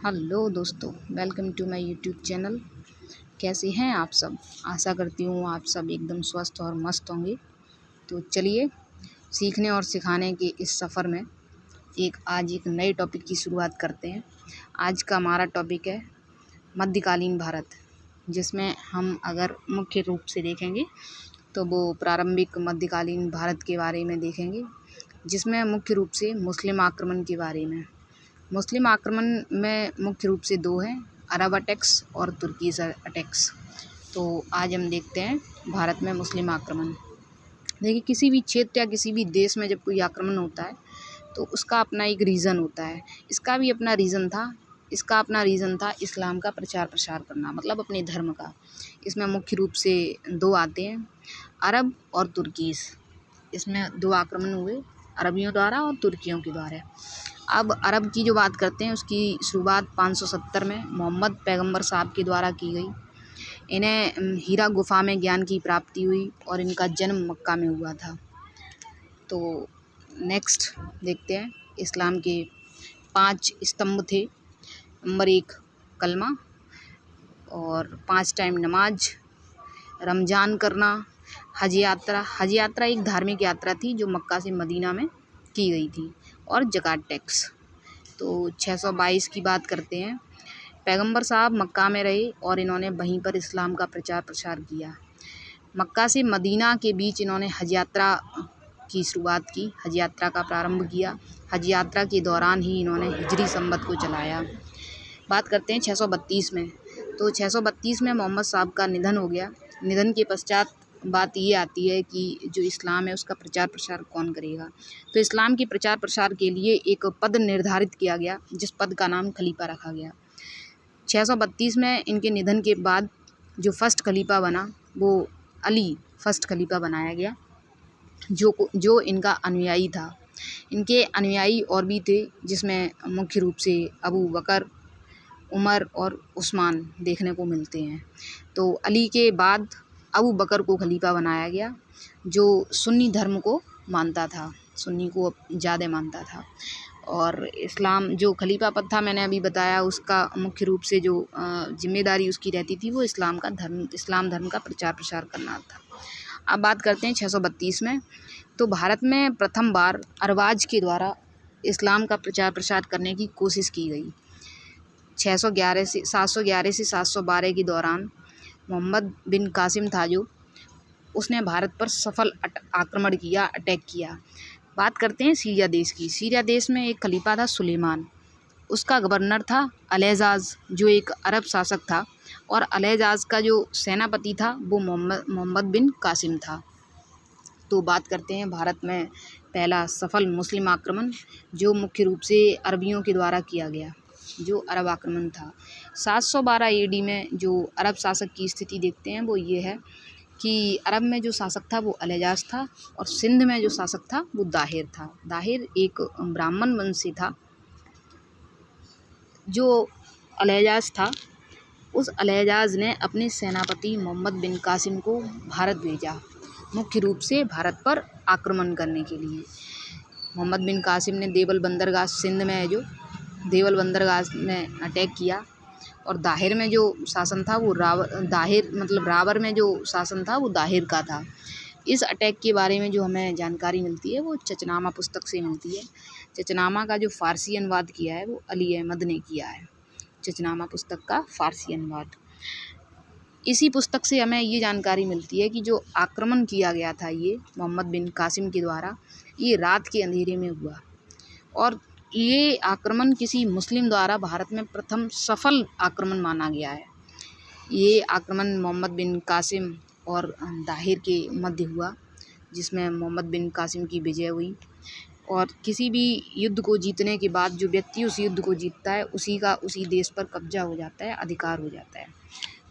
Hello दोस्तों, welcome to my YouTube channel. कैसे हैं आप सब? आशा करती हूँ आप सब एकदम स्वस्थ और मस्त होंगे। तो चलिए, सीखने और सिखाने के इस सफ़र में आज एक नए टॉपिक की शुरुआत करते हैं। आज का हमारा टॉपिक है मध्यकालीन भारत, जिसमें हम अगर मुख्य रूप से देखेंगे तो वो प्रारंभिक मध्यकालीन भारत के बारे में देखेंगे, जिसमें मुख्य रूप से मुस्लिम आक्रमण के बारे में। मुस्लिम आक्रमण में मुख्य रूप से दो हैं, अरब अटैक्स और तुर्कीज अटैक्स। तो आज हम देखते हैं भारत में मुस्लिम आक्रमण। देखिए, किसी भी क्षेत्र या किसी भी देश में जब कोई आक्रमण होता है तो उसका अपना एक रीज़न होता है। इसका अपना रीज़न था इस्लाम का प्रचार प्रसार करना, मतलब अपने धर्म का। इसमें मुख्य रूप से दो आते हैं, अरब और तुर्कीज। इसमें दो आक्रमण हुए, अरबियों द्वारा और तुर्कियों के द्वारा। अब अरब की जो बात करते हैं, उसकी शुरुआत 570 में मोहम्मद पैगंबर साहब के द्वारा की गई। इन्हें हीरा गुफा में ज्ञान की प्राप्ति हुई और इनका जन्म मक्का में हुआ था। तो नेक्स्ट देखते हैं, इस्लाम के 5 स्तंभ थे। नंबर 1 कलमा, और 5 टाइम नमाज, रमज़ान करना, हज यात्रा एक धार्मिक यात्रा थी जो मक्का से मदीना में की गई थी, और ज़कात टैक्स। तो 622 की बात करते हैं। पैगंबर साहब मक्का में रहे और इन्होंने वहीं पर इस्लाम का प्रचार प्रसार किया। मक्का से मदीना के बीच इन्होंने हज यात्रा की शुरुआत की, हज यात्रा का प्रारंभ किया। हज यात्रा के दौरान ही इन्होंने हिजरी संवत को चलाया। बात करते हैं 632 में। तो 632 में मोहम्मद साहब का निधन हो गया। निधन के पश्चात बात ये आती है कि जो इस्लाम है उसका प्रचार प्रसार कौन करेगा। तो इस्लाम के प्रचार प्रसार के लिए एक पद निर्धारित किया गया, जिस पद का नाम खलीफा रखा गया। 632 में इनके निधन के बाद जो फर्स्ट खलीफा बना वो अली फर्स्ट खलीफा बनाया गया, जो इनका अनुयायी था। इनके अनुयायी और भी थे, जिसमें मुख्य रूप से अबू बकर, उमर और उस्मान देखने को मिलते हैं। तो अली के बाद अबू बकर को खलीफा बनाया गया, जो सुन्नी धर्म को मानता था, सुन्नी को ज़्यादा मानता था। और इस्लाम जो खलीफा पद था, मैंने अभी बताया, उसका मुख्य रूप से जो जिम्मेदारी उसकी रहती थी वो इस्लाम धर्म का प्रचार प्रसार करना था। अब बात करते हैं 632 में। तो भारत में प्रथम बार अरबाज के द्वारा इस्लाम का प्रचार प्रसार करने की कोशिश की गई। 711 से 712 के दौरान मोहम्मद बिन कासिम था, जो उसने भारत पर सफल आक्रमण किया, अटैक किया। बात करते हैं सीरिया देश की। सीरिया देश में एक खलीफा था सुलेमान, उसका गवर्नर था अलैजाज, जो एक अरब शासक था, और अलैजाज का जो सेनापति था वो मोहम्मद बिन कासिम था। तो बात करते हैं भारत में पहला सफल मुस्लिम आक्रमण, जो मुख्य रूप से अरबियों के द्वारा किया गया, जो अरब आक्रमण था। 712 AD में जो अरब शासक की स्थिति देखते हैं वो ये है कि अरब में जो शासक था वो अलैजाज था, और सिंध में जो शासक था वो दाहिर था। दाहिर एक ब्राह्मण वंश से था। जो अलैजाज था, उस अलैजाज ने अपने सेनापति मोहम्मद बिन कासिम को भारत भेजा, मुख्य रूप से भारत पर आक्रमण करने के लिए। मोहम्मद बिन कासिम ने देवल बंदरगाह, सिंध में है जो देवल बंदरगाह में अटैक किया, और दाहिर में जो शासन था वो रावर में जो शासन था वो दाहिर का था। इस अटैक के बारे में जो हमें जानकारी मिलती है वो चचनामा पुस्तक से मिलती है। चचनामा का जो फ़ारसी अनुवाद किया है वो अली अहमद ने किया है, चचनामा पुस्तक का फ़ारसी अनुवाद। इसी पुस्तक से हमें ये जानकारी मिलती है कि जो आक्रमण किया गया था ये मोहम्मद बिन कासिम के द्वारा, ये रात के अंधेरे में हुआ, और ये आक्रमण किसी मुस्लिम द्वारा भारत में प्रथम सफल आक्रमण माना गया है। ये आक्रमण मोहम्मद बिन कासिम और दाहिर के मध्य हुआ, जिसमें मोहम्मद बिन कासिम की विजय हुई। और किसी भी युद्ध को जीतने के बाद जो व्यक्ति उस युद्ध को जीतता है उसी देश पर कब्जा हो जाता है, अधिकार हो जाता है।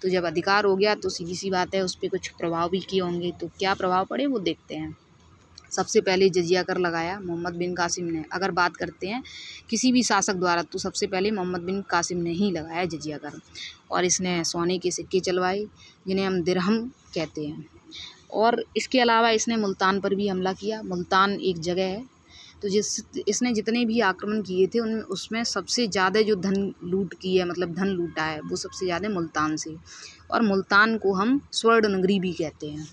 तो जब अधिकार हो गया तो सीधी सी बात है, उस पर कुछ प्रभाव भी किए होंगे। तो क्या प्रभाव पड़े वो देखते हैं। सबसे पहले जजिया कर लगाया मोहम्मद बिन कासिम ने। अगर बात करते हैं किसी भी शासक द्वारा, तो सबसे पहले मोहम्मद बिन कासिम ने ही लगाया जजिया कर। और इसने सोने के सिक्के चलवाए, जिन्हें हम दिरहम कहते हैं। और इसके अलावा इसने मुल्तान पर भी हमला किया। मुल्तान एक जगह है, तो इसने जितने भी आक्रमण किए थे उनमें उसमें सबसे ज़्यादा जो धन लूट की है, मतलब धन लूटा है, वो सबसे ज़्यादा मुल्तान से। और मुल्तान को हम स्वर्ण नगरी भी कहते हैं।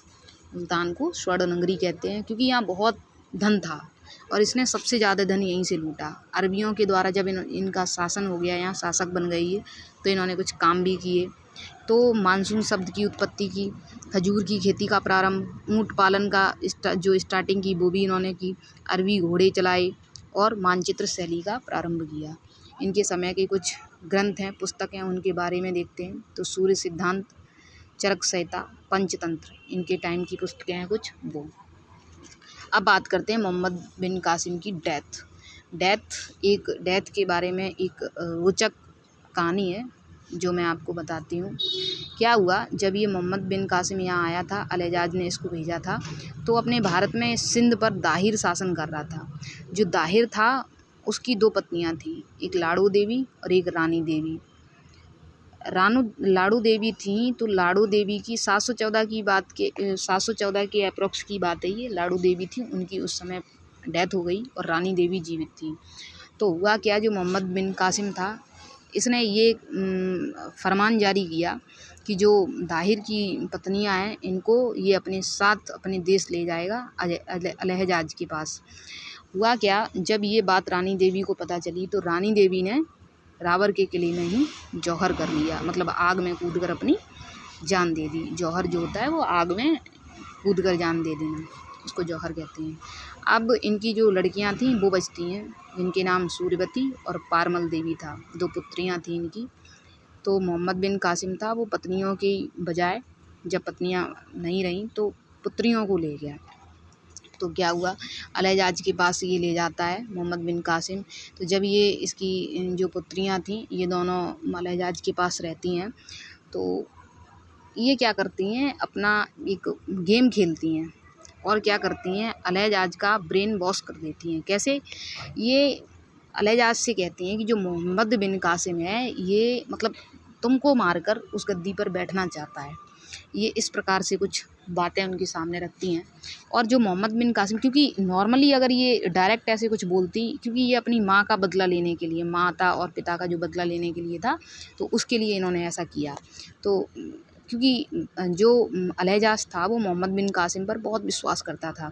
मुल्तान को स्वर्ण नगरी कहते हैं क्योंकि यहाँ बहुत धन था और इसने सबसे ज़्यादा धन यहीं से लूटा। अरबियों के द्वारा जब इनका शासन हो गया, यहाँ शासक बन गई है, तो इन्होंने कुछ काम भी किए। तो मानसून शब्द की उत्पत्ति की, खजूर की खेती का प्रारंभ, ऊँट पालन का जो स्टार्टिंग की वो भी इन्होंने की, अरबी घोड़े चलाए और मानचित्र शैली का प्रारंभ किया। इनके समय के कुछ ग्रंथ हैं, पुस्तक हैं, उनके बारे में देखते हैं। तो सूर्य सिद्धांत, चरक संहिता, पंचतंत्र, इनके टाइम की पुस्तकें हैं कुछ वो। अब बात करते हैं मोहम्मद बिन कासिम की डेथ के बारे में एक रोचक कहानी है जो मैं आपको बताती हूँ। क्या हुआ, जब ये मोहम्मद बिन कासिम यहाँ आया था, अल-हज्जाज ने इसको भेजा था, तो अपने भारत में सिंध पर दाहिर शासन कर रहा था। जो दाहिर था उसकी 2 पत्नियाँ थीं, एक लाड़ू देवी और एक रानी देवी। लाड़ू देवी थीं, तो लाड़ू देवी की 714 के अप्रॉक्स की बात है ये। लाड़ू देवी थी, उनकी उस समय डेथ हो गई और रानी देवी जीवित थी। तो हुआ क्या, जो मोहम्मद बिन कासिम था, इसने ये फरमान जारी किया कि जो दाहिर की पत्नियां हैं इनको ये अपने साथ अपने देश ले जाएगा, अल-हज्जाज के पास। हुआ क्या, जब ये बात रानी देवी को पता चली तो रानी देवी ने रावर के किले में ही जौहर कर लिया, मतलब आग में कूदकर अपनी जान दे दी। जौहर जो होता है वो आग में कूदकर जान दे देना, इसको जौहर कहते हैं। अब इनकी जो लड़कियां थीं वो बचती हैं, जिनके नाम सूर्यवती और पारमल देवी था। 2 पुत्रियां थीं इनकी। तो मोहम्मद बिन कासिम था, वो पत्नियों की बजाय जब पत्नियां नहीं रहीं तो पुत्रियों को ले गया। तो क्या हुआ, अल-हज्जाज के पास ये ले जाता है मोहम्मद बिन कासिम। तो जब ये इसकी जो पुत्रियां थीं ये दोनों अल-हज्जाज के पास रहती हैं, तो ये क्या करती हैं, अपना एक गेम खेलती हैं और क्या करती हैं, अल-हज्जाज का ब्रेन वॉश कर देती हैं। कैसे, ये अल-हज्जाज से कहती हैं कि जो मोहम्मद बिन कासिम है ये मतलब तुमको मारकर उस गद्दी पर बैठना चाहता है। ये इस प्रकार से कुछ बातें उनके सामने रखती हैं। और जो मोहम्मद बिन कासिम, क्योंकि नॉर्मली अगर ये डायरेक्ट ऐसे कुछ बोलती, क्योंकि ये अपनी माँ का बदला लेने के लिए, माता और पिता का जो बदला लेने के लिए था, तो उसके लिए इन्होंने ऐसा किया। तो क्योंकि जो अल-हज्जाज था वो मोहम्मद बिन कासिम पर बहुत विश्वास करता था,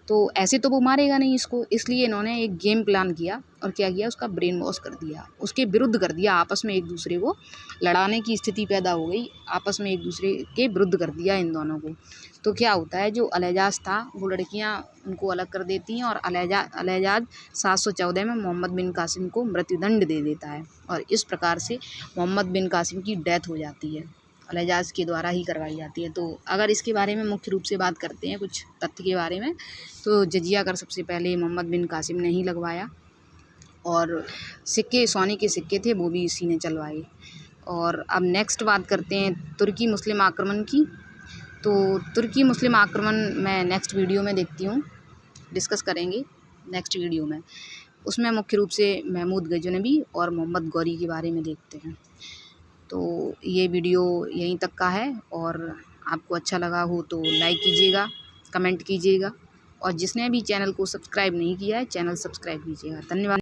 तो ऐसे तो वो मारेगा नहीं इसको, इसलिए इन्होंने एक गेम प्लान किया और क्या किया, उसका ब्रेन वॉश कर दिया, उसके विरुद्ध कर दिया, आपस में एक दूसरे को लड़ाने की स्थिति पैदा हो गई, आपस में एक दूसरे के विरुद्ध कर दिया इन दोनों को। तो क्या होता है, जो अल-हज्जाज था वो लड़कियां उनको अलग कर देती हैं और अल-हज्जाज 714 में मोहम्मद बिन कासिम को मृत्युदंड दे देता है और इस प्रकार से मोहम्मद बिन कासिम की डेथ हो जाती है, अल-हज्जाज के द्वारा ही करवाई जाती है। तो अगर इसके बारे में मुख्य रूप से बात करते हैं कुछ तथ्य के बारे में, तो जजिया कर सबसे पहले मोहम्मद बिन कासिम ने ही लगवाया और सिक्के, सोने के सिक्के थे वो भी इसी ने चलवाए। और अब नेक्स्ट बात करते हैं तुर्की मुस्लिम आक्रमण की। तो तुर्की मुस्लिम आक्रमण मैं नेक्स्ट वीडियो में देखती हूँ, डिस्कस करेंगे नेक्स्ट वीडियो में। उसमें मुख्य रूप से महमूद गजनवी और मोहम्मद गौरी के बारे में देखते हैं। तो ये वीडियो यहीं तक का है और आपको अच्छा लगा हो तो लाइक कीजिएगा, कमेंट कीजिएगा और जिसने भी चैनल को सब्सक्राइब नहीं किया है चैनल सब्सक्राइब कीजिएगा। धन्यवाद।